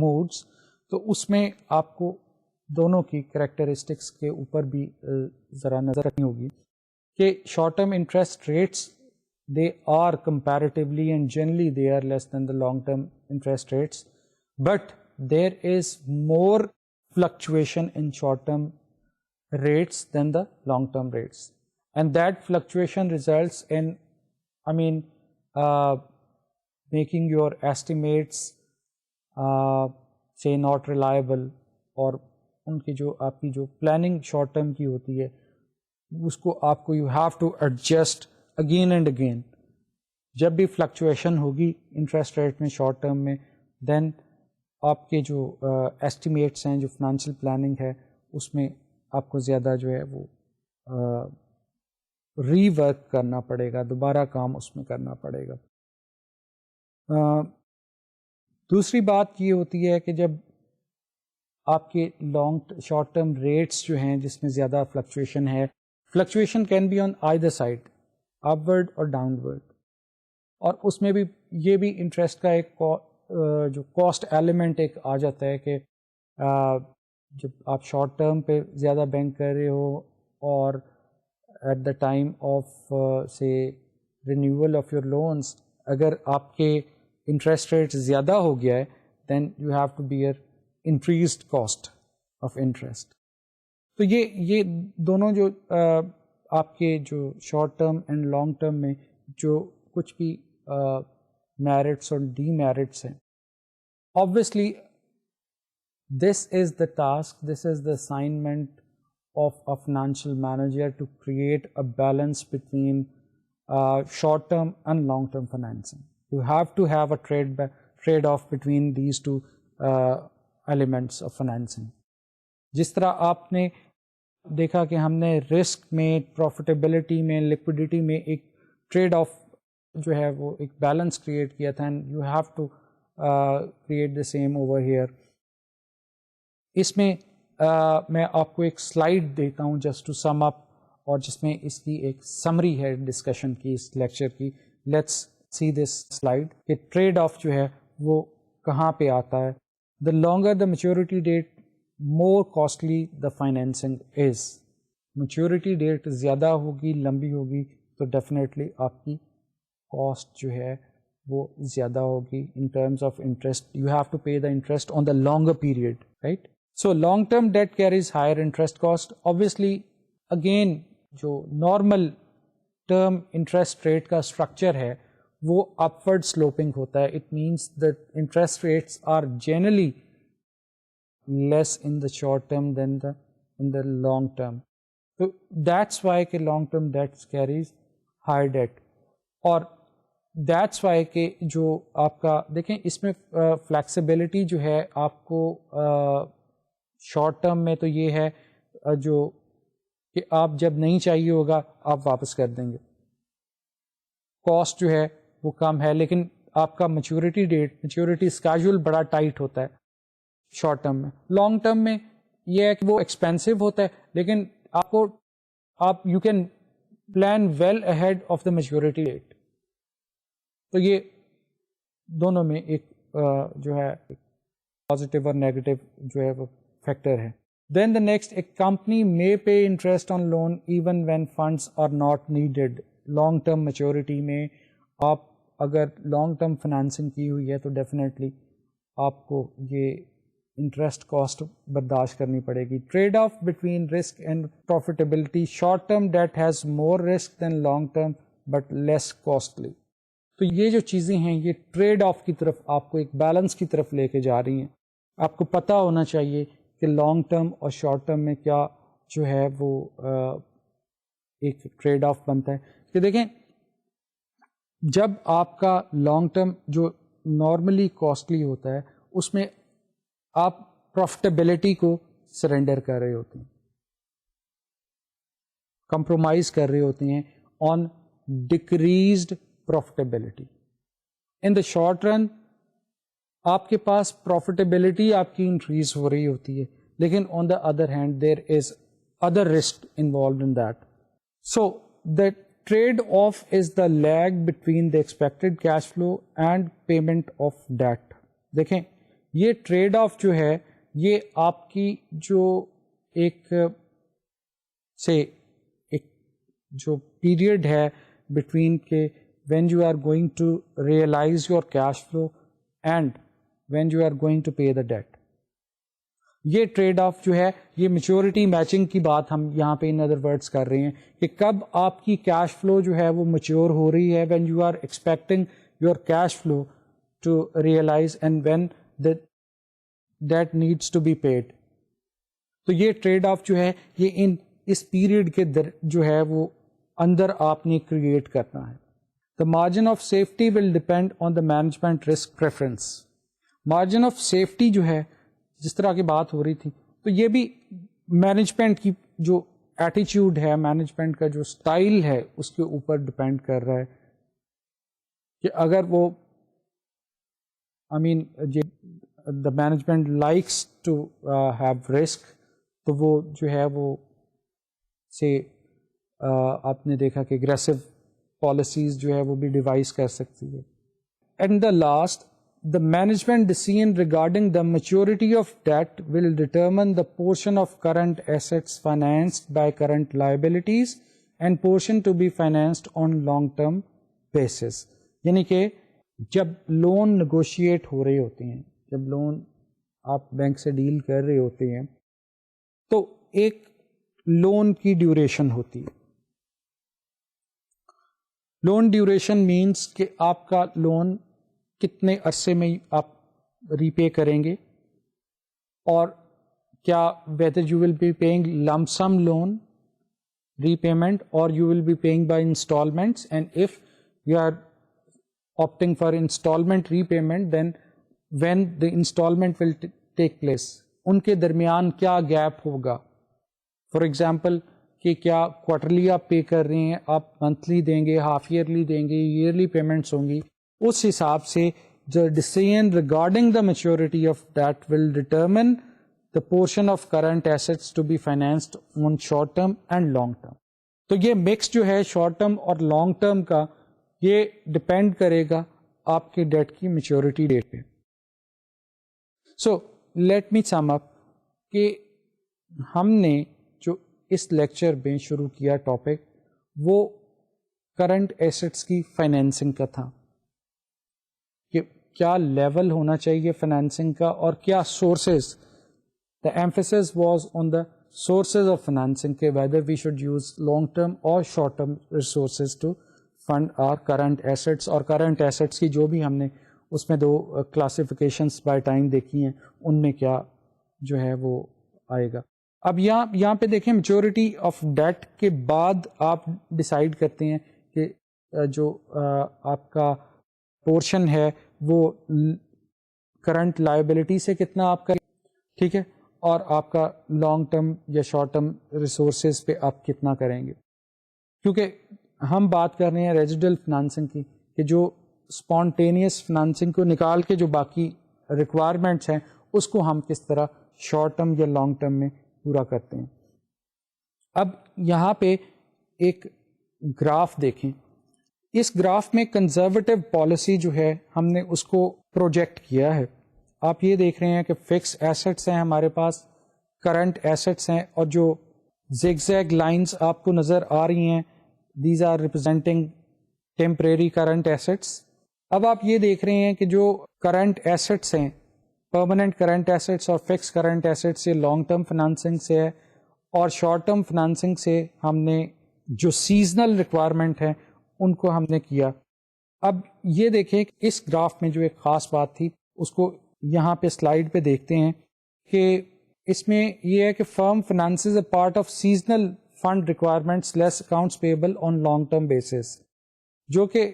modes, تو اس میں آپ کو دونوں کی کریکٹرسٹکس کے اوپر بھی ذرا نظر رکھنی ہوگی کہ short term interest rates they are comparatively and generally they are less than the long term interest rates, but there is more fluctuation in short term rates than the long term rates, and that fluctuation results in, making your estimates say not reliable, اور ان کی جو آپ کی جو planning short term کی ہوتی ہے اس کو آپ کو you have to adjust again and again. جب بھی فلکچویشن ہوگی انٹرسٹ ریٹ میں شارٹ ٹرم میں, دین آپ کے جو ایسٹیمیٹس ہیں, جو فنانشیل پلاننگ ہے, اس میں آپ کو زیادہ جو ہے وہ ری ورک کرنا پڑے گا, دوبارہ کام اس میں کرنا پڑے گا. دوسری بات یہ ہوتی ہے کہ جب آپ کے شارٹ ٹرم ریٹس جو ہیں جس میں زیادہ فلکچویشن ہے, fluctuation can be on either side, upward اور ڈاؤن ورڈ, اور اس میں بھی یہ بھی انٹرسٹ کا ایک جو کاسٹ ایلیمنٹ ایک آ جاتا ہے کہ جب آپ شارٹ ٹرم پہ زیادہ بینک کر رہے ہو اور ایٹ دا ٹائم آف سے رینیول آف یور لونس اگر آپ کے انٹرسٹ ریٹ زیادہ ہو گیا ہے, then you have to bear increased cost of interest. تو یہ دونوں جو آپ کے جو short term and long term میں جو کچھ بھی میرٹس اور ڈی میرٹس ہیں, obviously this is the task, this is the assignment of a financial manager to create a balance between short term and long term financing. You have to have a trade off between these two elements of financing. جس طرح آپ نے دیکھا کہ ہم نے risk میں, profitability میں, لکوڈیٹی میں ایک ٹریڈ آف جو ہے وہ ایک بیلنس کریٹ کیا تھا, and you have to create the same over here. اس میں میں آپ کو ایک سلائیڈ دیتا ہوں جسٹ ٹو سم اپ, اور جس میں اس کی ایک سمری ہے ڈسکشن کی اس لیکچر کی. لیٹس سی دس سلائیڈ کہ ٹریڈ آف جو ہے وہ کہاں پہ آتا ہے. The longer the maturity date more costly the financing is. Maturity date زیادہ ہوگی, لمبی ہوگی, تو ڈیفینیٹلی آپ کی کاسٹ جو ہے وہ زیادہ ہوگی in terms of interest. You have to pay the interest on the longer period, right. So long term debt carries higher interest cost. Obviously again جو نارمل ٹرم انٹرسٹ ریٹ کا structure ہے وہ upward sloping ہوتا ہے. It means that interest rates are generally less in the short term then in the long term. تو that's why کہ long term debts carries higher debt, اور that's why کہ جو آپ کا دیکھیں اس میں فلیکسیبلٹی جو ہے آپ کو شارٹ ٹرم میں تو یہ ہے جو کہ آپ جب نہیں چاہیے ہوگا آپ واپس کر دیں گے, کاسٹ جو ہے وہ کم ہے, لیکن آپ کا میچورٹی ڈیٹ, میچورٹی اسکیجول بڑا ٹائٹ ہوتا ہے شارٹ ٹرم میں. لانگ ٹرم میں یہ ہے کہ وہ ایکسپینسو ہوتا ہے, لیکن آپ you can plan well ahead of the maturity date. تو یہ دونوں میں ایک جو ہے پازیٹیو اور نیگیٹو جو ہے وہ فیکٹر ہے. دین دا نیکسٹ, ایک company may pay interest on loan even when funds are not needed. Long term maturity میں آپ اگر لانگ ٹرم فنانسنگ کی ہوئی ہے تو ڈیفینیٹلی آپ کو یہ انٹرسٹ کاسٹ برداشت کرنی پڑے گی. Trade off between risk and profitability. Short term debt has more risk than long term but less costly. تو یہ جو چیزیں ہیں یہ ٹریڈ آف کی طرف آپ کو ایک بیلنس کی طرف لے کے جا رہی ہیں. آپ کو پتہ ہونا چاہیے کہ لانگ ٹرم اور شارٹ ٹرم میں کیا جو ہے وہ ایک ٹریڈ آف بنتا ہے. کہ دیکھیں جب آپ کا لانگ ٹرم جو نارملی کاسٹلی ہوتا ہے اس میں آپ پروفیٹیبلٹی کو سرنڈر کر رہے ہوتے ہیں, کمپرومائز کر رہے ہوتے ہیں on decreased profitability. In the short run آپ کے پاس پروفیٹیبلٹی آپ کی انکریز ہو رہی ہوتی ہے, لیکن on the other hand there is other risk involved in that. So the trade off is the lag between the expected cash flow and payment of debt. دیکھیں یہ ٹریڈ آف جو ہے یہ آپ کی جو ایک جو پیریڈ ہے بٹوین کے when you are going to realize your cash flow and when you are going to pay the debt. یہ ٹریڈ آف جو ہے یہ میچورٹی میچنگ کی بات ہم یہاں پہ ان ادر ورڈس کر رہے ہیں کہ کب آپ کی کیش فلو جو ہے وہ میچور ہو رہی ہے, when you are expecting your cash flow to realize and when that needs to be paid. تو یہ ٹریڈ آف جو ہے یہ اس پیریڈ کے جو ہے وہ اندر آپ نے کریٹ کرنا ہے. The margin of safety will depend on the management risk preference. Margin of safety جو ہے جس طرح کی بات ہو رہی تھی, تو یہ بھی مینجمنٹ کی جو ایٹیچیوڈ ہے, مینجمنٹ کا جو اسٹائل ہے اس کے اوپر ڈپینڈ کر رہا ہے کہ اگر وہ the management likes to have risk, تو وہ جو ہے وہ آپ نے دیکھا کہ اگریسو پالیسیز جو ہے وہ بھی ڈیوائز کر سکتی ہے. And the last, the management decision regarding the maturity of debt will determine the portion of current assets financed by current liabilities and portion to be financed on long term basis. یعنی کہ جب loan negotiate ہو رہے ہوتے ہیں, جب loan آپ bank سے deal کر رہے ہوتے ہیں, تو ایک لون کی ڈیوریشن ہوتی ہے. لون ڈیوریشن مینس کہ آپ کا لون کتنے عرصے میں آپ ری پے کریں گے, اور کیا whether you will be paying lump sum loan repayment or you will be paying by installments, and if you are opting for installment repayment, then when the installment will take place, ان کے درمیان کیا gap ہوگا. For example کہ کیا quarterly آپ پے کر رہے ہیں, آپ منتھلی دیں گے, ہاف ایئرلی دیں گے, ایئرلی پیمنٹس ہوں گی. اس حساب سے the decision regarding the maturity of debt will determine the portion of current assets to be financed on short term and long term. تو یہ مکس جو ہے شارٹ ٹرم اور لانگ ٹرم کا, یہ ڈپینڈ کرے گا آپ کے ڈیٹ کی میچورٹی ڈیٹ پہ. سو لیٹ می سم اپ کہ ہم نے جو اس لیکچر میں شروع کیا ٹاپک وہ کرنٹ ایسٹس کی فائنینسنگ کا تھا, کہ کیا لیول ہونا چاہیے فائنینسنگ کا اور کیا sources. The emphasis was on the sources of financing کہ whether we should use long term اور short term resources to fund our current assets. اور کرنٹ ایسٹس کی جو بھی ہم نے اس میں 2 کلاسیفیکیشنس بائی ٹائم دیکھی ہیں, ان میں کیا جو ہے وہ آئے گا. اب یہاں پہ دیکھیں میچورٹی آف ڈیٹ کے بعد آپ ڈیسائیڈ کرتے ہیں کہ جو آپ کا پورشن ہے وہ کرنٹ لائبلٹی سے کتنا آپ کا, ٹھیک ہے, اور آپ کا لانگ ٹرم یا شارٹ ٹرم ریسورسز پہ آپ کتنا کریں گے. کیونکہ ہم بات کر رہے ہیں ریزیڈل فنانسنگ کی, کہ جو اسپونٹینیس فنانسنگ کو نکال کے جو باقی ریکوائرمنٹس ہیں اس کو ہم کس طرح شارٹ ٹرم یا لانگ ٹرم میں پورا کرتے ہیں. اب یہاں پہ ایک گراف دیکھیں. اس گراف میں کنزرویٹو پالیسی جو ہے ہم نے اس کو پروجیکٹ کیا ہے. آپ یہ دیکھ رہے ہیں کہ فکس ایسٹس ہیں ہمارے پاس, کرنٹ ایسٹس ہیں, اور جو زیگ زیگ لائنز آپ کو نظر آ رہی ہیں these are representing temporary current assets. اب آپ یہ دیکھ رہے ہیں کہ جو کرنٹ ایسٹس ہیں, پرماننٹ کرنٹ ایسٹس اور فکس کرنٹ ایسٹس, یہ لانگ ٹرم فنانسنگ سے ہے, اور شارٹ ٹرم فنانسنگ سے ہم نے جو سیزنل ریکوائرمنٹ ہیں ان کو ہم نے کیا. اب یہ دیکھیں کہ اس گراف میں جو ایک خاص بات تھی اس کو یہاں پہ سلائیڈ پہ دیکھتے ہیں کہ اس میں یہ ہے کہ firm finances a part of seasonal fund requirements less accounts payable on long term basis, جو کہ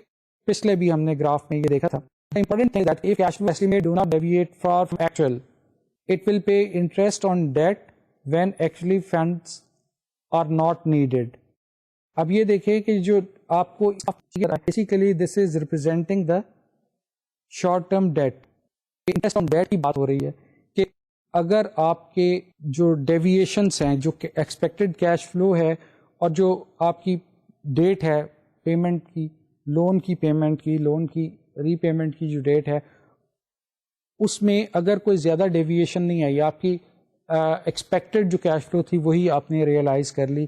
پچھلے بھی ہم نے گراف میں یہ دیکھا تھا. important thing that if cash flow estimate do not deviate far from actual, it will pay interest on debt when actually funds are not needed. اب یہ دیکھیں کہ جو آپ کو basically this is representing the short term debt. Interest on debt کی بات ہو رہی ہے کہ اگر آپ کے جو ڈیویشنس ہیں, جو ایکسپیکٹڈ کیش فلو ہے اور جو آپ کی ڈیٹ ہے پیمنٹ کی, لون کی پیمنٹ کی, لون کی ری پیمنٹ کی جو ڈیٹ ہے, اس میں اگر کوئی زیادہ ڈیویشن نہیں آئی, آپ کی ایکسپیکٹڈ جو کیش فلو تھی وہی آپ نے ریئلائز کر لی,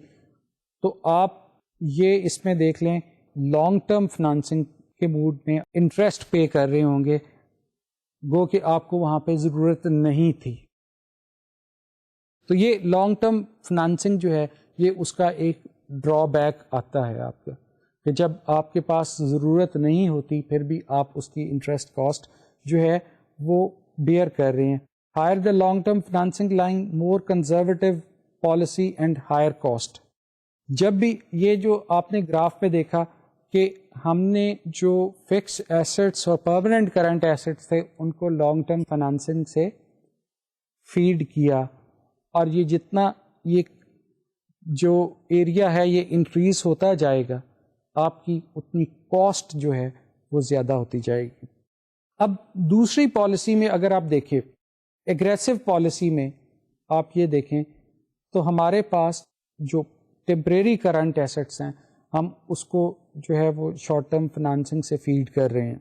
تو آپ یہ اس میں دیکھ لیں لانگ ٹرم فنانسنگ کے موڈ میں انٹرسٹ پے کر رہے ہوں گے, گو کہ آپ کو وہاں پہ ضرورت نہیں تھی. تو یہ لانگ ٹرم فنانسنگ جو ہے یہ اس کا ایک ڈرا بیک آتا ہے آپ کا، کہ جب آپ کے پاس ضرورت نہیں ہوتی پھر بھی آپ اس کی انٹرسٹ کاسٹ جو ہے وہ بیئر کر رہے ہیں. Higher the long term financing line more conservative policy and higher cost. جب بھی یہ جو آپ نے گراف پہ دیکھا کہ ہم نے جو فکس ایسٹس اور پرماننٹ کرنٹ ایسٹس تھے ان کو لانگ ٹرم فنانسنگ سے فیڈ کیا، اور یہ جتنا یہ جو ایریا ہے یہ انکریز ہوتا جائے گا آپ کی اتنی کاسٹ جو ہے وہ زیادہ ہوتی جائے گی. اب دوسری پالیسی میں اگر آپ دیکھیں ایگریسو پالیسی میں آپ یہ دیکھیں تو ہمارے پاس جو ٹیمپریری کرنٹ ایسٹس ہیں ہم اس کو جو ہے وہ شارٹ ٹرم فنانسنگ سے فیڈ کر رہے ہیں،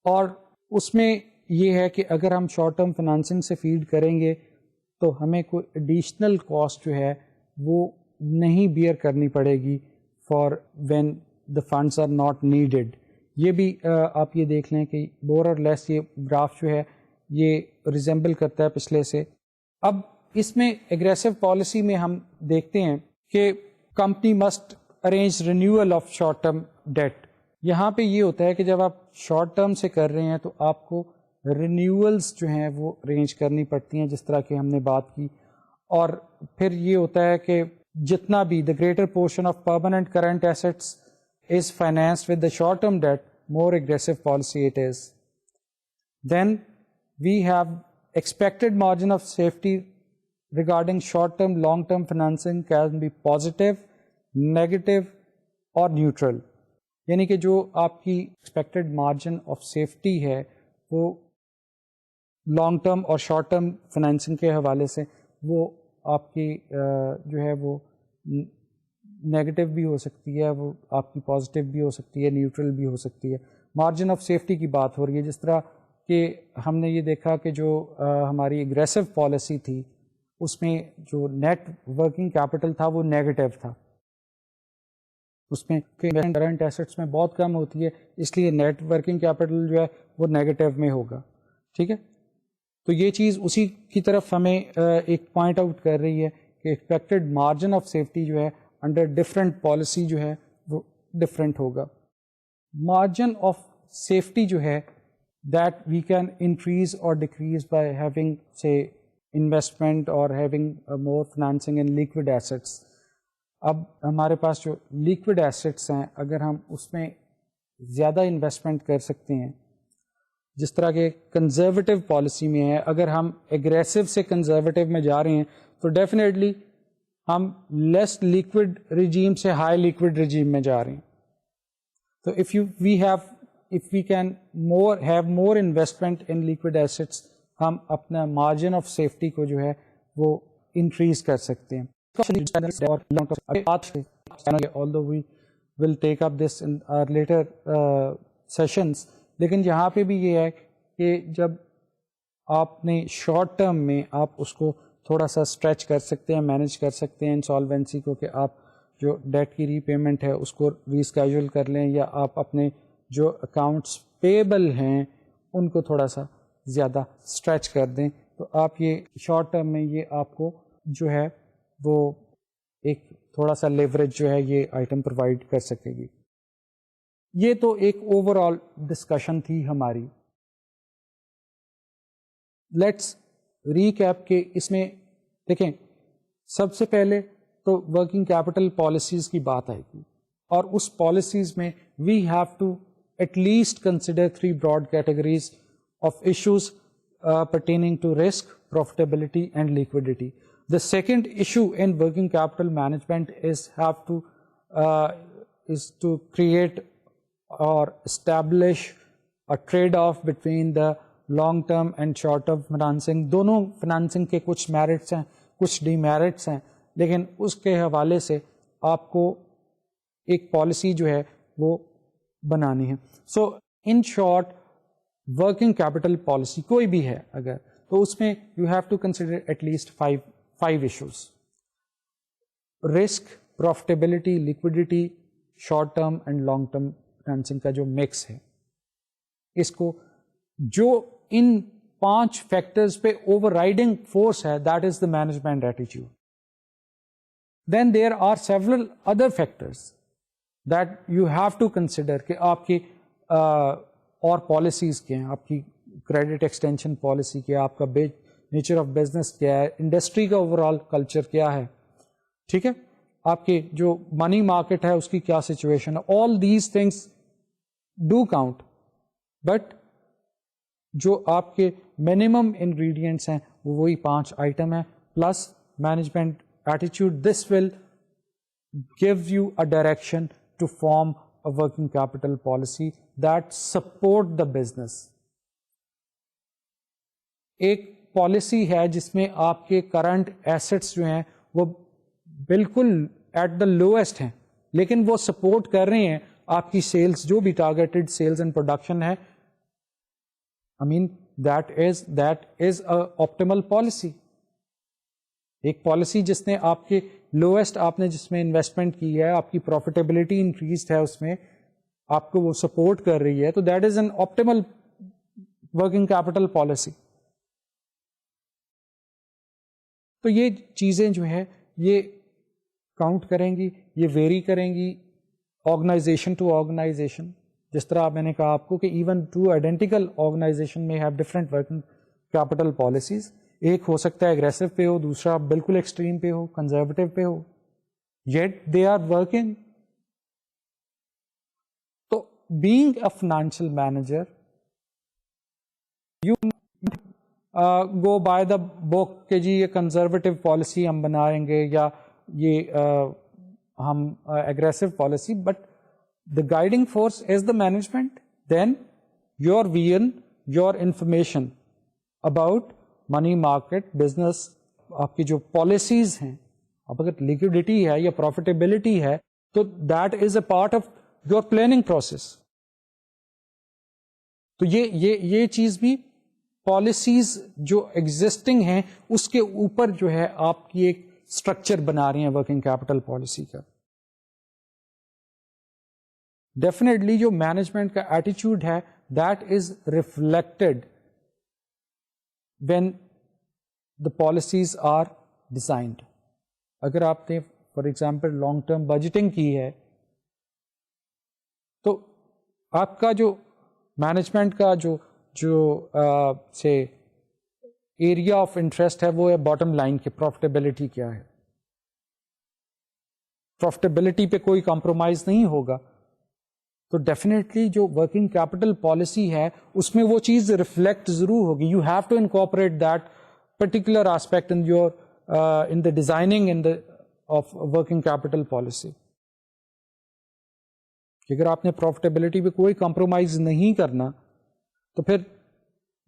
اور اس میں یہ ہے کہ اگر ہم شارٹ ٹرم فنانسنگ سے فیڈ کریں گے تو ہمیں کوئی ایڈیشنل کاسٹ جو ہے وہ نہیں بیئر کرنی پڑے گی for when the funds are not needed. یہ بھی آپ یہ دیکھ لیں کہ مور اور لیس یہ گراف جو ہے یہ ریزمبل کرتا ہے پچھلے سے. اب اس میں ایگریسو پالیسی میں ہم دیکھتے ہیں کہ company must arrange renewal of short term date. یہاں پہ یہ ہوتا ہے کہ جب آپ شارٹ ٹرم سے کر رہے ہیں تو آپ کو رینیولز جو ہیں وہ ارینج کرنی پڑتی ہیں جس طرح کہ ہم نے بات کی، اور پھر یہ ہوتا ہے کہ جتنا بھی the greater portion of permanent current assets is financed with the short-term debt, more aggressive policy it is. Then we have expected margin of safety regarding short-term, long-term financing can be positive, negative or neutral. یعنی کہ جو آپ کی expected margin of safety ہے وہ long term اور short term financing کے حوالے سے وہ آپ کی جو ہے وہ نیگیٹو بھی ہو سکتی ہے، وہ آپ کی پازیٹیو بھی ہو سکتی ہے، نیوٹرل بھی ہو سکتی ہے. مارجن آف سیفٹی کی بات ہو رہی ہے، جس طرح کہ ہم نے یہ دیکھا کہ جو ہماری اگریسو پالیسی تھی اس میں جو نیٹ ورکنگ کیپٹل تھا وہ نیگیٹو تھا، اس میں کرنٹ ایسٹس میں بہت کم ہوتی ہے، اس لیے نیٹ ورکنگ کیپٹل جو ہے وہ نیگیٹو میں ہوگا. ٹھیک ہے، تو یہ چیز اسی کی طرف ہمیں ایک پوائنٹ آؤٹ کر رہی ہے کہ ایکسپیکٹڈ مارجن آف سیفٹی جو ہے انڈر ڈفرینٹ پالیسی جو ہے وہ ڈفرینٹ ہوگا. مارجن آف سیفٹی جو ہے دیٹ وی کین انکریز اور ڈیکریز بائی ہیونگ سے انویسٹمنٹ اور ہیونگ مور فنانسنگ ان لیکوڈ ایسٹس. اب ہمارے پاس جو لیکوڈ ایسٹس ہیں اگر ہم اس میں زیادہ انویسٹمنٹ کر سکتے ہیں، جس طرح کے کنزرویٹو پالیسی میں ہے، اگر ہم ایگریسو سے کنزرویٹو میں جا رہے ہیں تو ڈیفینیٹلی ہم لیس لیکوڈ ریجیم سے ہائی لیکوڈ ریجیم میں جا رہے ہیں. تو if we can have more investment in liquid assets ہم اپنا مارجن آف سیفٹی کو جو ہے وہ انکریز کر سکتے ہیں. although we will take up this in our later sessions، لیکن یہاں پہ بھی یہ ہے کہ جب آپ نے شارٹ ٹرم میں آپ اس کو تھوڑا سا اسٹریچ کر سکتے ہیں، مینیج کر سکتے ہیں انسالوینسی کو، کہ آپ جو ڈیٹ کی ری پیمنٹ ہے اس کو ریسکیجول کر لیں، یا آپ اپنے جو اکاؤنٹس پیبل ہیں ان کو تھوڑا سا زیادہ اسٹریچ کر دیں، تو آپ یہ شارٹ ٹرم میں یہ آپ کو جو ہے وہ ایک تھوڑا سا لیوریج جو ہے یہ آئٹم پرووائڈ کر سکے گی. یہ تو ایک اوور آل ڈسکشن تھی ہماری. لیٹس ریکیپ کے اس میں دیکھیں، سب سے پہلے تو ورکنگ کیپٹل پالیسیز کی بات آئے گی، اور اس پالیسیز میں we have to at least consider 3 broad categories of issues pertaining to risk, profitability and liquidity. The second issue in working capital management is to create or establish a trade-off between the long term and short term financing. دونوں financing کے کچھ merits ہیں، کچھ D merits ہیں، لیکن اس کے حوالے سے آپ کو ایک پالیسی جو ہے وہ بنانی ہے. So in short working capital policy کوئی بھی ہے اگر، تو اس میں you have to consider at least 5 issues: risk, profitability, liquidity, short term and long term financing کا جو مکس ہے، اس کو جو ان 5 فیکٹرز پہ اوور رائڈنگ فورس ہے, that is the management attitude. Then there are several other factors that you have to consider کہ آپ کی اور پالیسیز کیا ہیں, آپ کی کریڈٹ ایکسٹینشن پالیسی کیا ہے, آپ کا نیچر آف بزنس کیا ہے, انڈسٹری کا اوور آل کلچر کیا ہے, ٹھیک ہے, آپ کے جو منی مارکیٹ ہے اس کی کیا سچویشن ہے. All these things do count, but جو آپ کے منیمم انگریڈینٹس ہیں وہ وہی 5 آئٹم ہیں plus management attitude. This will give you a direction to form a working capital policy that support the business. ایک پالیسی ہے جس میں آپ کے کرنٹ ایسٹس جو ہیں وہ بالکل ایٹ دا لوئسٹ ہیں, لیکن وہ سپورٹ کر رہے ہیں آپ کی سیلز, جو بھی ٹارگیٹڈ سیلز اینڈ پروڈکشن ہے. I mean that is a optimal policy. ایک پالیسی جس نے آپ کے لوئسٹ, آپ نے جس میں انویسٹمنٹ کی ہے, آپ کی پروفیٹیبلٹی انکریزڈ ہے, اس میں آپ کو وہ سپورٹ کر رہی ہے, تو that is an optimal working capital policy. تو یہ چیزیں جو ہے یہ کاؤنٹ کریں گی, یہ ویری کریں گی آرگنائزیشن ٹو آرگنائزیشن. جس طرح میں نے کہا آپ کو کہ ایون ٹو آئیڈینٹیکل آرگنائزیشن میں have different working capital policies. ایک ہو سکتا ہے اگریسو پہ ہو, دوسرا بالکل ایکسٹریم پہ ہو, کنزرویٹو پہ ہو, یٹ دے آر ورکنگ. تو being a financial manager you go by the book کہ جی یہ کنزرویٹو پالیسی ہم بنائیں گے یا یہ ہم aggressive policy, but the guiding force is the management. Then your vision, your information about money market, business, آپ کی جو policies ہیں, اب اگر liquidity ہے یا profitability ہے تو that is a part of your planning process. تو یہ چیز بھی policies جو existing ہیں اس کے اوپر جو ہے آپ کی ایک structure بنا رہی ہیں working capital policy کا. ڈیفینیٹلی جو مینجمنٹ کا ایٹیچیوڈ ہے that is reflected when the policies are designed. اگر آپ نے for example long term budgeting کی ہے تو آپ کا جو مینجمنٹ کا جو سے ایریا آف انٹرسٹ ہے وہ ہے باٹم لائن کی پروفیٹیبلٹی کیا ہے. پروفیٹیبلٹی پہ کوئی کمپرومائز نہیں ہوگا, تو ڈیفینیٹلی جو ورکنگ کیپٹل پالیسی ہے اس میں وہ چیز ریفلیکٹ ضرور ہوگی. You have to incorporate that particular aspect in your in the designing of working capital policy. اگر آپ نے پروفیٹیبلٹی پہ کوئی کمپرومائز نہیں کرنا تو پھر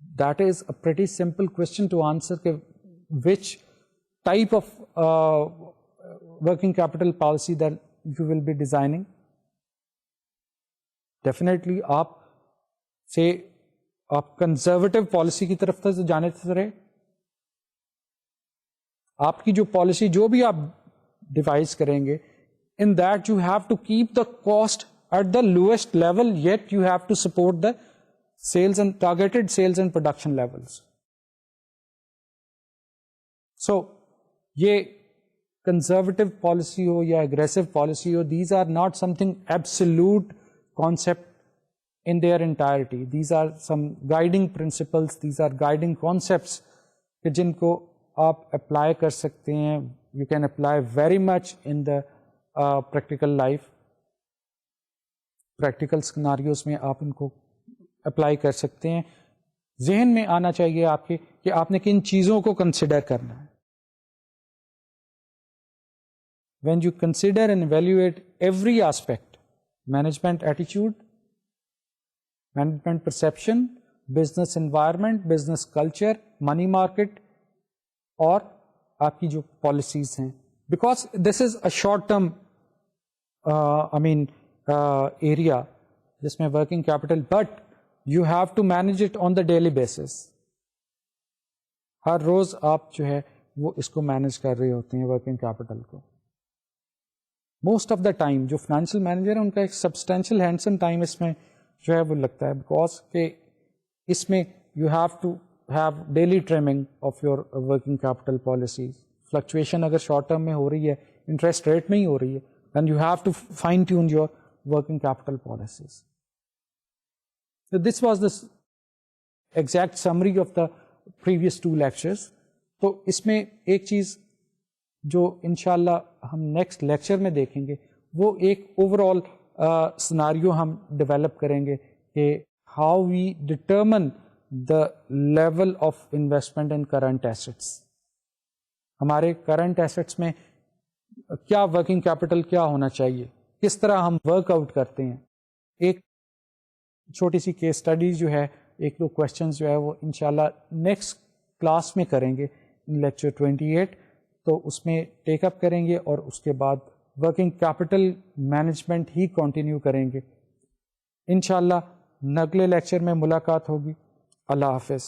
that is a pretty simple question to answer کہ which type of working capital policy that you will be designing. Definitely آپ کنزرویٹو پالیسی کی طرف سے جانے سے رہے. آپ کی جو پالیسی جو بھی آپ ڈیوائز کریں گے in that you have to keep the cost at the lowest level, yet you have to support the sales and targeted sales and production levels. So یہ کنزرویٹو پالیسی ہو یا اگریسو پالیسی ہو, these are not something absolute concept in their entirety. These are some guiding principles, these are guiding concepts کہ جن کو آپ apply کر سکتے ہیں. You can apply very much in the practical life. Practical scenarios میں آپ ان کو اپلائی کر سکتے ہیں. ذہن میں آنا چاہیے آپ کے کہ آپ نے کن چیزوں کو کنسیڈر کرنا ہے. When you consider and evaluate every aspect, management attitude, management perception, business environment, business culture, money market اور آپ کی جو پالیسیز ہیں, because this is a short term area جس میں working capital, but you have to manage it on the daily basis. ہر روز آپ جو ہے وہ اس کو مینیج کر رہے ہوتے ہیں ورکنگ کیپٹل کو. موسٹ آف دا ٹائم جو فائنینشیل مینیجر ہیں ان کا ایک سبسٹینشیل ہینڈسم ٹائم اس میں جو ہے وہ لگتا ہے, بیکاز کہ اس میں you have to have daily trimming of your working capital policies. Fluctuation اگر شارٹ ٹرم میں ہو رہی ہے, انٹرسٹ ریٹ میں ہی ہو رہی ہے, then you have to fine tune your working capital policies. So this was the exact summary of the previous 2 lectures. تو اس میں ایک چیز جو انشاءاللہ ہم نیکسٹ لیکچر میں دیکھیں گے, وہ ایک اوور آل سناریو ہم ڈیولپ کریں گے کہ how we determine the level of investment in current assets. ہمارے کرنٹ ایسٹس میں کیا ورکنگ کیپٹل کیا ہونا چاہیے, کس طرح ہم ورک آؤٹ کرتے ہیں. ایک چھوٹی سی کیس اسٹڈی جو ہے, 1-2 کویشچنز جو ہے وہ انشاءاللہ نیکسٹ کلاس میں کریں گے لیکچر 28. تو اس میں ٹیک اپ کریں گے اور اس کے بعد working capital management he continue کریں گے. انشاءاللہ اگلے لیکچر میں ملاقات ہوگی. اللہ حافظ.